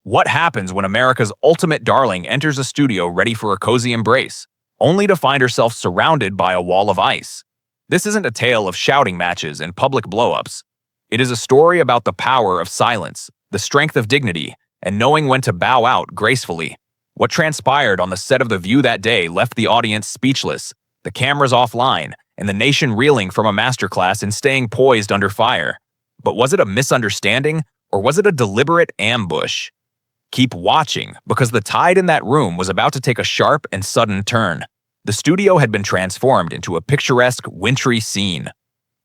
What happens when America's ultimate darling enters a studio ready for a cozy embrace, only to find herself surrounded by a wall of ice? This isn't a tale of shouting matches and public blow-ups. It is a story about the power of silence, the strength of dignity, and knowing when to bow out gracefully. What transpired on the set of The View that day left the audience speechless, the cameras offline, and the nation reeling from a masterclass in staying poised under fire. But was it a misunderstanding, or was it a deliberate ambush? Keep watching, because the tide in that room was about to take a sharp and sudden turn. The studio had been transformed into a picturesque, wintry scene.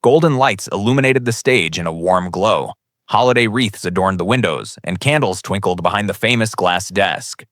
Golden lights illuminated the stage in a warm glow. Holiday wreaths adorned the windows, and candles twinkled behind the famous glass desk.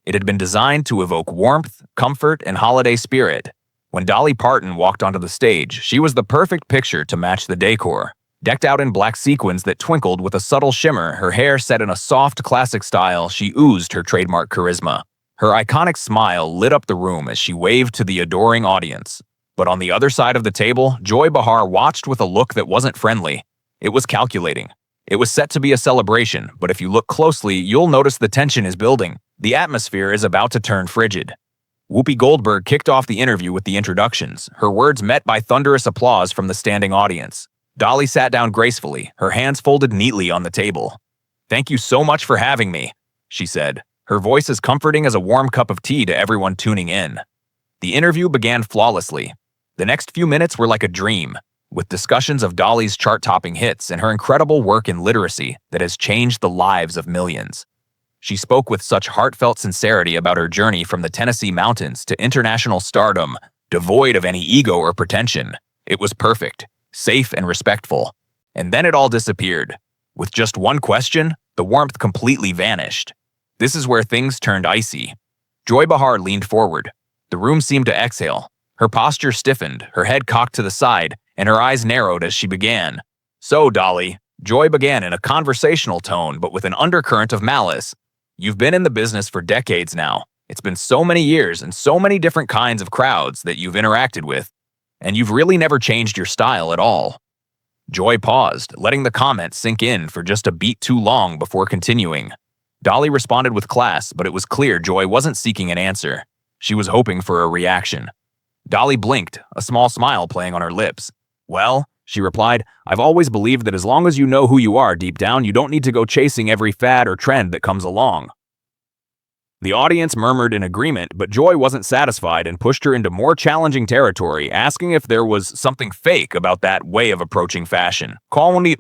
It had been designed to evoke warmth, comfort, and holiday spirit. When Dolly Parton walked onto the stage, she was the perfect picture to match the decor. Decked out in black sequins that twinkled with a subtle shimmer, her hair set in a soft, classic style, she oozed her trademark charisma. Her iconic smile lit up the room as she waved to the adoring audience. But on the other side of the table, Joy Behar watched with a look that wasn't friendly. It was calculating. It was set to be a celebration, but if you look closely, you'll notice the tension is building. The atmosphere is about to turn frigid. Whoopi Goldberg kicked off the interview with the introductions, her words met by thunderous applause from the standing audience. Dolly sat down gracefully, her hands folded neatly on the table. "Thank you so much for having me," she said, her voice as comforting as a warm cup of tea to everyone tuning in. The interview began flawlessly. The next few minutes were like a dream, with discussions of Dolly's chart-topping hits and her incredible work in literacy that has changed the lives of millions. She spoke with such heartfelt sincerity about her journey from the Tennessee mountains to international stardom, devoid of any ego or pretension. It was perfect, safe and respectful. And then it all disappeared. With just one question, the warmth completely vanished. This is where things turned icy. Joy Behar leaned forward. The room seemed to exhale. Her posture stiffened, her head cocked to the side, and her eyes narrowed as she began. "So, Dolly," Joy began in a conversational tone but with an undercurrent of malice, "you've been in the business for decades now. It's been so many years and so many different kinds of crowds that you've interacted with. And you've really never changed your style at all." Joy paused, letting the comment sink in for just a beat too long before continuing. Dolly responded with class, but it was clear Joy wasn't seeking an answer. She was hoping for a reaction. Dolly blinked, a small smile playing on her lips. "Well," she replied, "I've always believed that as long as you know who you are deep down, you don't need to go chasing every fad or trend that comes along." The audience murmured in agreement, but Joy wasn't satisfied and pushed her into more challenging territory, asking if there was something fake about that way of approaching fashion, calling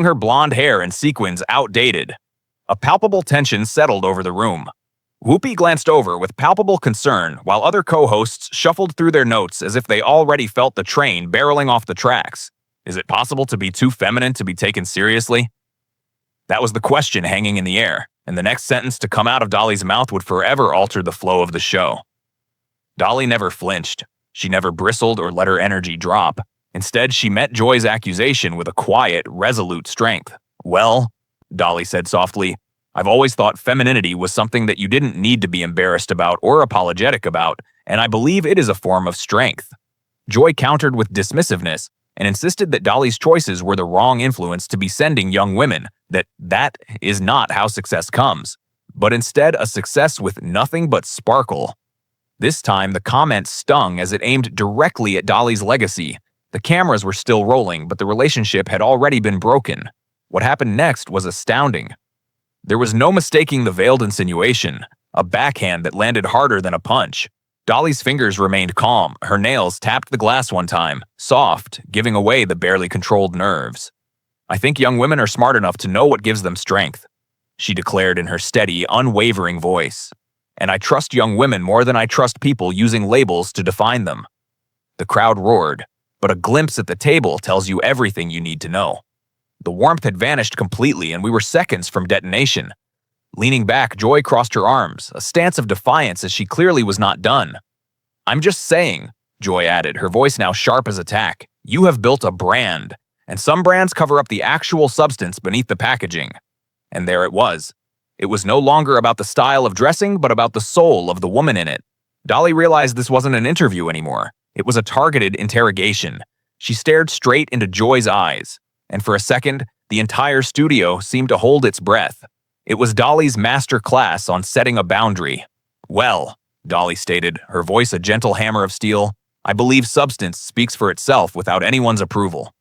her blonde hair and sequins outdated. A palpable tension settled over the room. Whoopi glanced over with palpable concern, while other co-hosts shuffled through their notes as if they already felt the train barreling off the tracks. Is it possible to be too feminine to be taken seriously? That was the question hanging in the air, and the next sentence to come out of Dolly's mouth would forever alter the flow of the show. Dolly never flinched. She never bristled or let her energy drop. Instead, she met Joy's accusation with a quiet, resolute strength. "Well," Dolly said softly, "I've always thought femininity was something that you didn't need to be embarrassed about or apologetic about, and I believe it is a form of strength." Joy countered with dismissiveness and insisted that Dolly's choices were the wrong influence to be sending young women, that is not how success comes, but instead a success with nothing but sparkle. This time, the comment stung as it aimed directly at Dolly's legacy. The cameras were still rolling, but the relationship had already been broken. What happened next was astounding. There was no mistaking the veiled insinuation, a backhand that landed harder than a punch. Dolly's fingers remained calm, her nails tapped the glass one time, soft, giving away the barely controlled nerves. "I think young women are smart enough to know what gives them strength," she declared in her steady, unwavering voice. "And I trust young women more than I trust people using labels to define them." The crowd roared, but a glimpse at the table tells you everything you need to know. The warmth had vanished completely, and we were seconds from detonation. Leaning back, Joy crossed her arms, a stance of defiance as she clearly was not done. "I'm just saying," Joy added, her voice now sharp as attack, "you have built a brand, and some brands cover up the actual substance beneath the packaging." And there it was. It was no longer about the style of dressing, but about the soul of the woman in it. Dolly realized this wasn't an interview anymore. It was a targeted interrogation. She stared straight into Joy's eyes, and for a second, the entire studio seemed to hold its breath. It was Dolly's master class on setting a boundary. "Well," Dolly stated, her voice a gentle hammer of steel, "I believe substance speaks for itself without anyone's approval."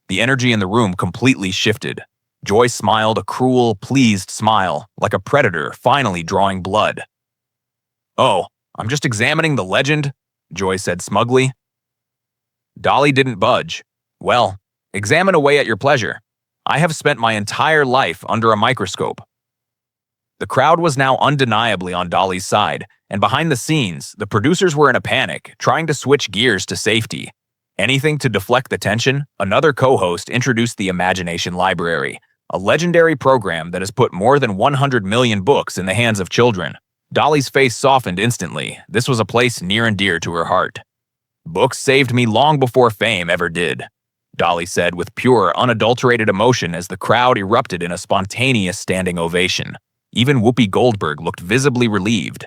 The energy in the room completely shifted. Joy smiled a cruel, pleased smile, like a predator finally drawing blood. "Oh, I'm just examining the legend," Joy said smugly. Dolly didn't budge. "Well, examine away at your pleasure. I have spent my entire life under a microscope." The crowd was now undeniably on Dolly's side, and behind the scenes, the producers were in a panic, trying to switch gears to safety. Anything to deflect the tension, another co-host introduced the Imagination Library, a legendary program that has put more than 100 million books in the hands of children. Dolly's face softened instantly. This was a place near and dear to her heart. "Books saved me long before fame ever did," Dolly said with pure, unadulterated emotion as the crowd erupted in a spontaneous standing ovation. Even Whoopi Goldberg looked visibly relieved,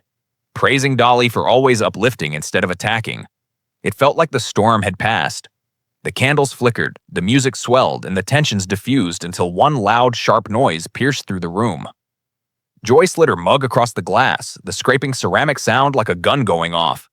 praising Dolly for always uplifting instead of attacking. It felt like the storm had passed. The candles flickered, the music swelled, and the tensions diffused until one loud, sharp noise pierced through the room. Joy slid her mug across the glass, the scraping ceramic sound like a gun going off.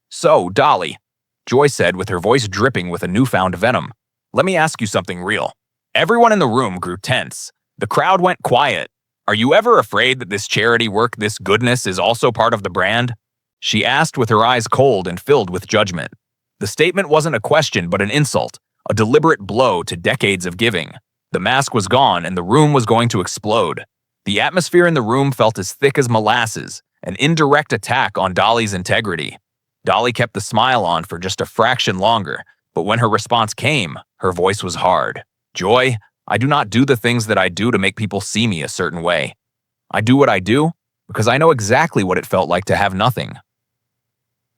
"So, Dolly," Joy said with her voice dripping with a newfound venom, "let me ask you something real." Everyone in the room grew tense. The crowd went quiet. "Are you ever afraid that this charity work, this goodness, is also part of the brand?" She asked with her eyes cold and filled with judgment. The statement wasn't a question but an insult, a deliberate blow to decades of giving. The mask was gone and the room was going to explode. The atmosphere in the room felt as thick as molasses, an indirect attack on Dolly's integrity. Dolly kept the smile on for just a fraction longer, but when her response came, her voice was hard. "Joy, I do not do the things that I do to make people see me a certain way. I do what I do because I know exactly what it felt like to have nothing."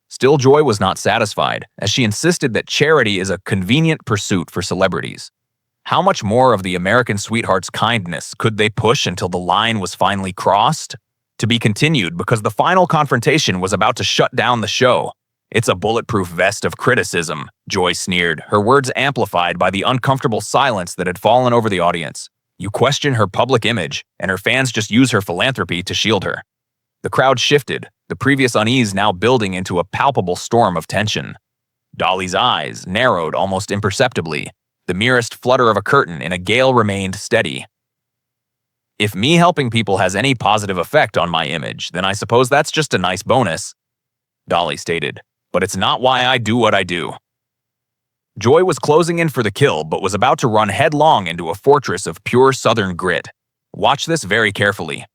Still, Joy was not satisfied, as she insisted that charity is a convenient pursuit for celebrities. How much more of the American sweetheart's kindness could they push until the line was finally crossed? To be continued because the final confrontation was about to shut down the show. "It's a bulletproof vest of criticism," Joy sneered, her words amplified by the uncomfortable silence that had fallen over the audience. "You question her public image, and her fans just use her philanthropy to shield her." The crowd shifted, the previous unease now building into a palpable storm of tension. Dolly's eyes narrowed almost imperceptibly. The merest flutter of a curtain in a gale remained steady. "If me helping people has any positive effect on my image, then I suppose that's just a nice bonus," Dolly stated. "But it's not why I do what I do." Joy was closing in for the kill, but was about to run headlong into a fortress of pure Southern grit. "Watch this very carefully."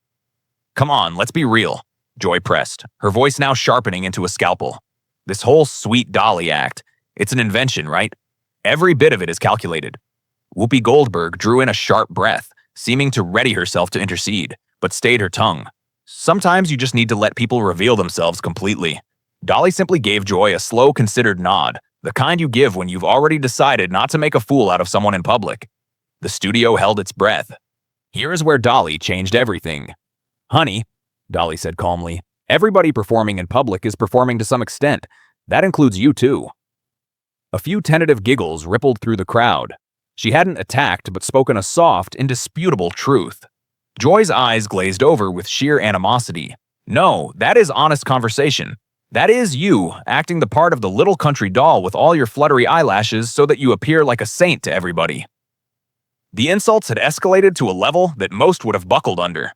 "Come on, let's be real," Joy pressed, her voice now sharpening into a scalpel. "This whole sweet Dolly act, it's an invention, right? Every bit of it is calculated." Whoopi Goldberg drew in a sharp breath, seeming to ready herself to intercede, but stayed her tongue. "Sometimes you just need to let people reveal themselves completely." Dolly simply gave Joy a slow, considered nod, the kind you give when you've already decided not to make a fool out of someone in public. The studio held its breath. Here is where Dolly changed everything. "Honey," Dolly said calmly, "everybody performing in public is performing to some extent. That includes you too." A few tentative giggles rippled through the crowd. She hadn't attacked but spoken a soft, indisputable truth. Joy's eyes glazed over with sheer animosity. "No, that is honest conversation. That is you, acting the part of the little country doll with all your fluttery eyelashes so that you appear like a saint to everybody." The insults had escalated to a level that most would have buckled under.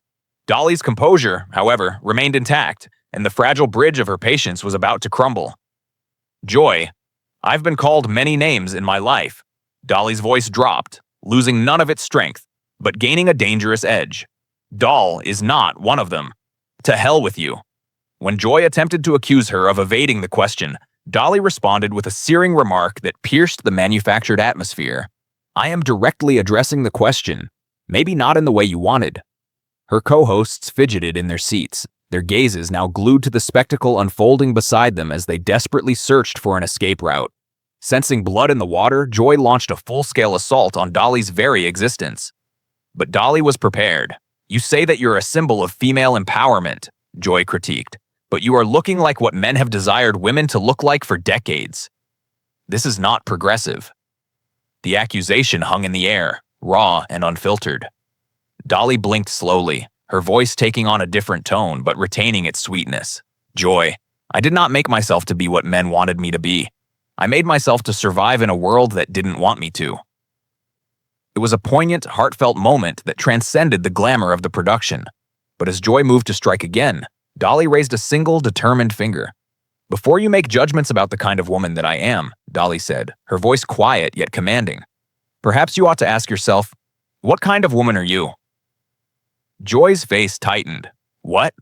Dolly's composure, however, remained intact, and the fragile bridge of her patience was about to crumble. "Joy, I've been called many names in my life." Dolly's voice dropped, losing none of its strength, but gaining a dangerous edge. "Doll is not one of them. To hell with you." When Joy attempted to accuse her of evading the question, Dolly responded with a searing remark that pierced the manufactured atmosphere. "I am directly addressing the question, maybe not in the way you wanted." Her co-hosts fidgeted in their seats, their gazes now glued to the spectacle unfolding beside them as they desperately searched for an escape route. Sensing blood in the water, Joy launched a full-scale assault on Dolly's very existence. But Dolly was prepared. "You say that you're a symbol of female empowerment," Joy critiqued, "but you are looking like what men have desired women to look like for decades. This is not progressive." The accusation hung in the air, raw and unfiltered. Dolly blinked slowly, her voice taking on a different tone but retaining its sweetness. Joy, I did not make myself to be what men wanted me to be. I made myself to survive in a world that didn't want me to. It was a poignant, heartfelt moment that transcended the glamour of the production. But as Joy moved to strike again, Dolly raised a single, determined finger. "Before you make judgments about the kind of woman that I am," Dolly said, her voice quiet yet commanding, "perhaps you ought to ask yourself, what kind of woman are you?" Joy's face tightened. "What?"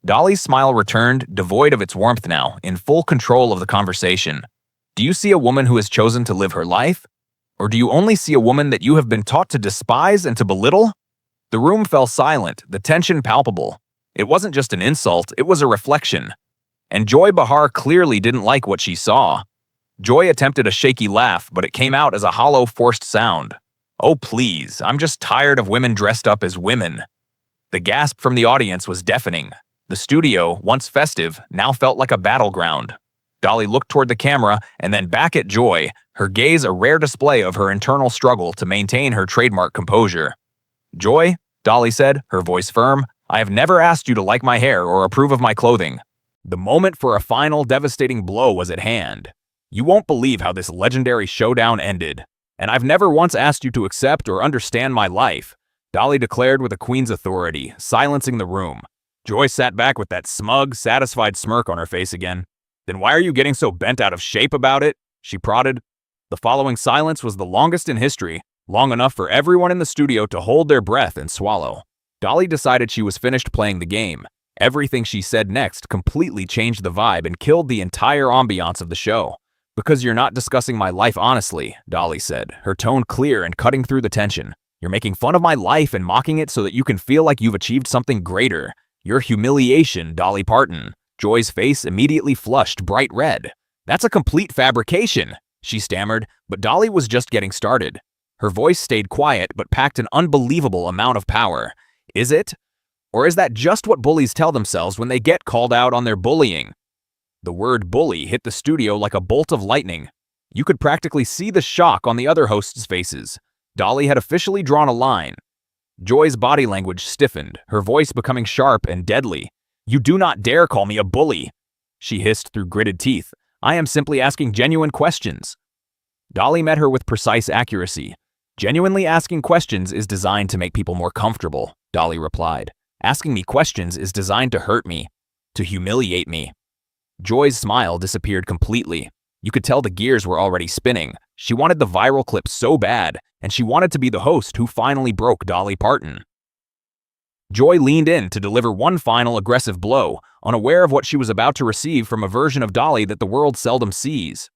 Dolly's smile returned, devoid of its warmth now, in full control of the conversation. "Do you see a woman who has chosen to live her life? Or do you only see a woman that you have been taught to despise and to belittle?" The room fell silent, the tension palpable. It wasn't just an insult, it was a reflection. And Joy Behar clearly didn't like what she saw. Joy attempted a shaky laugh, but it came out as a hollow, forced sound. "Oh, please, I'm just tired of women dressed up as women." The gasp from the audience was deafening. The studio, once festive, now felt like a battleground. Dolly looked toward the camera and then back at Joy, her gaze a rare display of her internal struggle to maintain her trademark composure. "Joy," Dolly said, her voice firm, "I have never asked you to like my hair or approve of my clothing. The moment for a final, devastating blow was at hand. You won't believe how this legendary showdown ended. And I've never once asked you to accept or understand my life," Dolly declared with a queen's authority, silencing the room. Joy sat back with that smug, satisfied smirk on her face again. "Then why are you getting so bent out of shape about it?" she prodded. The following silence was the longest in history, long enough for everyone in the studio to hold their breath and swallow. Dolly decided she was finished playing the game. Everything she said next completely changed the vibe and killed the entire ambiance of the show. "Because you're not discussing my life honestly," Dolly said, her tone clear and cutting through the tension. "You're making fun of my life and mocking it so that you can feel like you've achieved something greater. Your humiliation, Dolly Parton." Joy's face immediately flushed bright red. "That's a complete fabrication," she stammered, but Dolly was just getting started. Her voice stayed quiet but packed an unbelievable amount of power. "Is it? Or is that just what bullies tell themselves when they get called out on their bullying?" The word bully hit the studio like a bolt of lightning. You could practically see the shock on the other hosts' faces. Dolly had officially drawn a line. Joy's body language stiffened, her voice becoming sharp and deadly. "You do not dare call me a bully," she hissed through gritted teeth. "I am simply asking genuine questions." Dolly met her with precise accuracy. "Genuinely asking questions is designed to make people more comfortable," Dolly replied. "Asking me questions is designed to hurt me, to humiliate me." Joy's smile disappeared completely. You could tell the gears were already spinning. She wanted the viral clip so bad, and she wanted to be the host who finally broke Dolly Parton. Joy leaned in to deliver one final aggressive blow, unaware of what she was about to receive from a version of Dolly that the world seldom sees.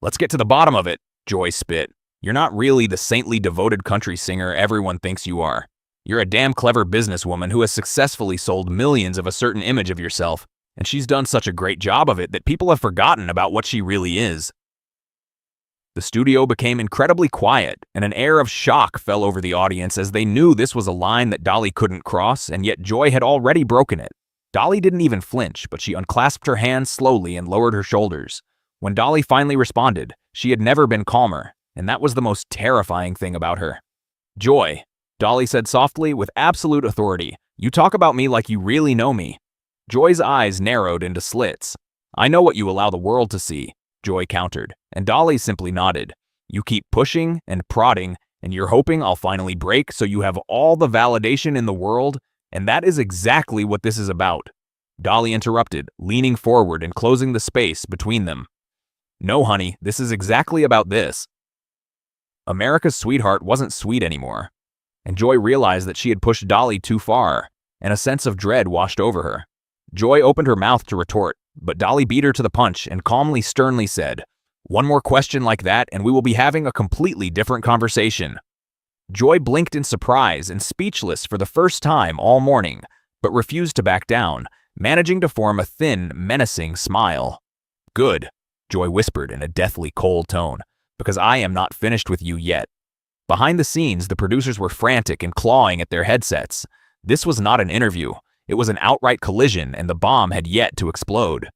"Let's get to the bottom of it," Joy spit. "You're not really the saintly, devoted country singer everyone thinks you are. You're a damn clever businesswoman who has successfully sold millions of a certain image of yourself, and she's done such a great job of it that people have forgotten about what she really is." The studio became incredibly quiet, and an air of shock fell over the audience as they knew this was a line that Dolly couldn't cross, and yet Joy had already broken it. Dolly didn't even flinch, but she unclasped her hands slowly and lowered her shoulders. When Dolly finally responded, she had never been calmer, and that was the most terrifying thing about her. "Joy," Dolly said softly with absolute authority, "you talk about me like you really know me." Joy's eyes narrowed into slits. "I know what you allow the world to see," Joy countered, and Dolly simply nodded. "You keep pushing and prodding, and you're hoping I'll finally break so you have all the validation in the world, and that is exactly what this is about." Dolly interrupted, leaning forward and closing the space between them. "No, honey, this is exactly about this." America's sweetheart wasn't sweet anymore, and Joy realized that she had pushed Dolly too far, and a sense of dread washed over her. Joy opened her mouth to retort, but Dolly beat her to the punch and calmly, sternly said, "One more question like that and we will be having a completely different conversation." Joy blinked in surprise and speechless for the first time all morning, but refused to back down, managing to form a thin, menacing smile. "Good," Joy whispered in a deathly cold tone, "because I am not finished with you yet." Behind the scenes, the producers were frantic and clawing at their headsets. This was not an interview. It was an outright collision, and the bomb had yet to explode.